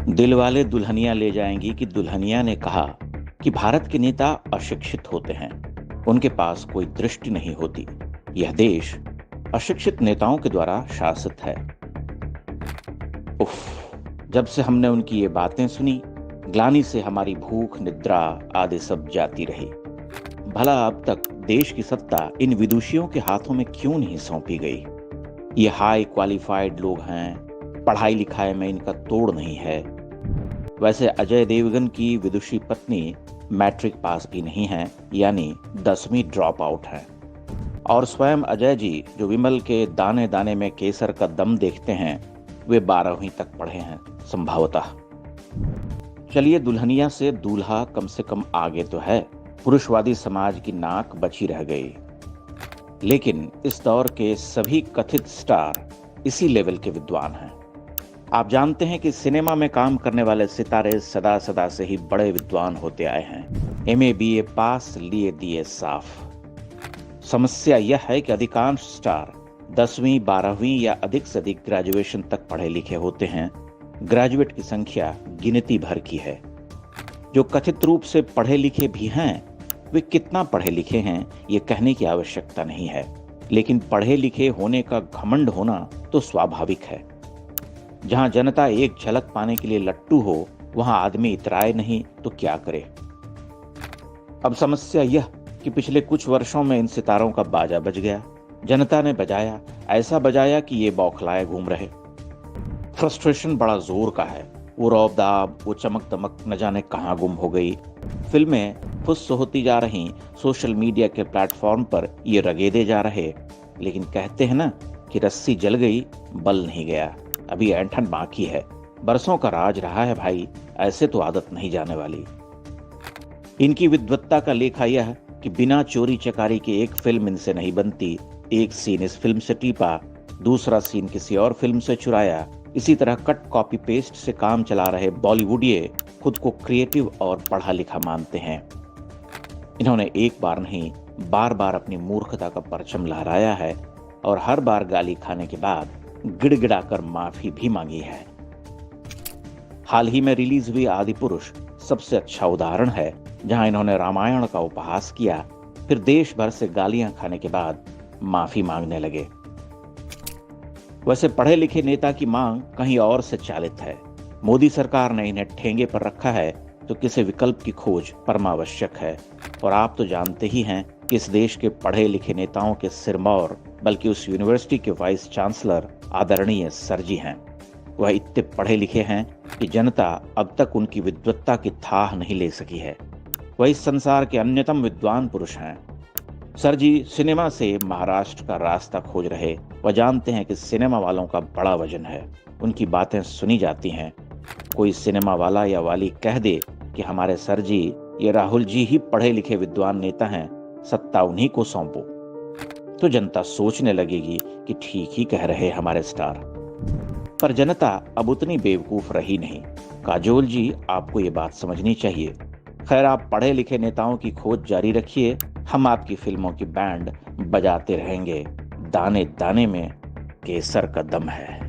दिलवाले दुल्हनिया ले जाएंगी की दुल्हनिया ने कहा कि भारत के नेता अशिक्षित होते हैं, उनके पास कोई दृष्टि नहीं होती। यह देश अशिक्षित नेताओं के द्वारा शासित है। उफ, जब से हमने उनकी ये बातें सुनी, ग्लानि से हमारी भूख निद्रा आदि सब जाती रही। भला अब तक देश की सत्ता इन विदुषियों के हाथों में क्यों नहीं सौंपी गई? ये हाई क्वालिफाइड लोग हैं, पढ़ाई लिखाई में इनका तोड़ नहीं है। वैसे अजय देवगन की विदुषी पत्नी मैट्रिक पास भी नहीं है, यानी 10वीं ड्रॉप आउट है। और स्वयं अजय जी, जो विमल के दाने दाने में केसर का दम देखते हैं, वे 12वीं तक पढ़े हैं संभवतः। चलिए, दुल्हनिया से दूल्हा कम से कम आगे तो है, पुरुषवादी समाज की नाक बची रह गई। लेकिन इस दौर के सभी कथित स्टार इसी लेवल के विद्वान हैं। आप जानते हैं कि सिनेमा में काम करने वाले सितारे सदा सदा से ही बड़े विद्वान होते आए हैं। MA BA पास, लिए दिए साफ। समस्या यह है कि अधिकांश स्टार 10वीं 12वीं या अधिक से अधिक ग्रेजुएशन तक पढ़े लिखे होते हैं। ग्रेजुएट की संख्या गिनती भर की है। जो कथित रूप से पढ़े लिखे भी हैं, वे कितना पढ़े लिखे हैं ये कहने की आवश्यकता नहीं है, लेकिन पढ़े लिखे होने का घमंड होना तो स्वाभाविक है। जहां जनता एक झलक पाने के लिए लट्टू हो, वहां आदमी इतराए नहीं तो क्या करे। अब समस्या यह कि पिछले कुछ वर्षों में इन सितारों का बाजा बज गया। जनता ने बजाया, ऐसा बजाया कि ये बौखलाए घूम रहे। फ्रस्ट्रेशन बड़ा जोर का है। वो रौब-दाब, वो चमक दमक न जाने कहां गुम हो गई। फिल्में फुस होती जा रही, सोशल मीडिया के प्लेटफॉर्म पर ये रगेदे जा रहे। लेकिन कहते हैं ना कि रस्सी जल गई, बल नहीं गया। अभी ऐंठन बाकी है। बरसों का राज रहा है भाई, ऐसे तो आदत नहीं जाने वाली। इनकी विद्वत्ता का लेखा यह कि बिना चोरी चकारी के एक फिल्म इनसे नहीं बनती। एक सीन इस फिल्म से टीपा, दूसरा सीन किसी और फिल्म से चुराया। इसी तरह कट कॉपी पेस्ट से काम चला रहे बॉलीवुडिये खुद को क्रिएटिव और पढ़ा लिखा मानते हैं। इन्होंने एक बार नहीं, बार बार अपनी मूर्खता का परचम लहराया है और हर बार गाली खाने के बाद गिड़गिड़ाकर माफी भी मांगी है। हाल ही में रिलीज हुई आदिपुरुष सबसे अच्छा उदाहरण है, जहां इन्होंने रामायण का उपहास किया, फिर देश भर से गालियां खाने के बाद माफी मांगने लगे। वैसे पढ़े लिखे नेता की मांग कहीं और से चालित है। मोदी सरकार ने इन्हें ठेंगे पर रखा है, तो किसी विकल्प की खोज परमावश्यक है। और आप तो जानते ही हैं कि इस देश के पढ़े लिखे नेताओं के सिरमौर, बल्कि उस यूनिवर्सिटी के वाइस चांसलर आदरणीय सर जी हैं। वह इतने पढ़े लिखे हैं कि जनता अब तक उनकी विद्वत्ता की थाह नहीं ले सकी है। वह इस संसार के अन्यतम विद्वान पुरुष हैं। सर जी सिनेमा से महाराष्ट्र का रास्ता खोज रहे। वह जानते हैं कि सिनेमा वालों का बड़ा वजन है, उनकी बातें सुनी जाती हैं। कोई सिनेमा वाला या वाली कह दे कि हमारे सर जी, ये राहुल जी ही पढ़े लिखे विद्वान नेता हैं, सत्ता उन्हीं को सौंपो, तो जनता सोचने लगेगी कि ठीक ही कह रहे हमारे स्टार। पर जनता अब उतनी बेवकूफ रही नहीं। काजोल जी, आपको ये बात समझनी चाहिए। खैर, आप पढ़े लिखे नेताओं की खोज जारी रखिए, हम आपकी फिल्मों की बैंड बजाते रहेंगे। दाने दाने में केसर का दम है।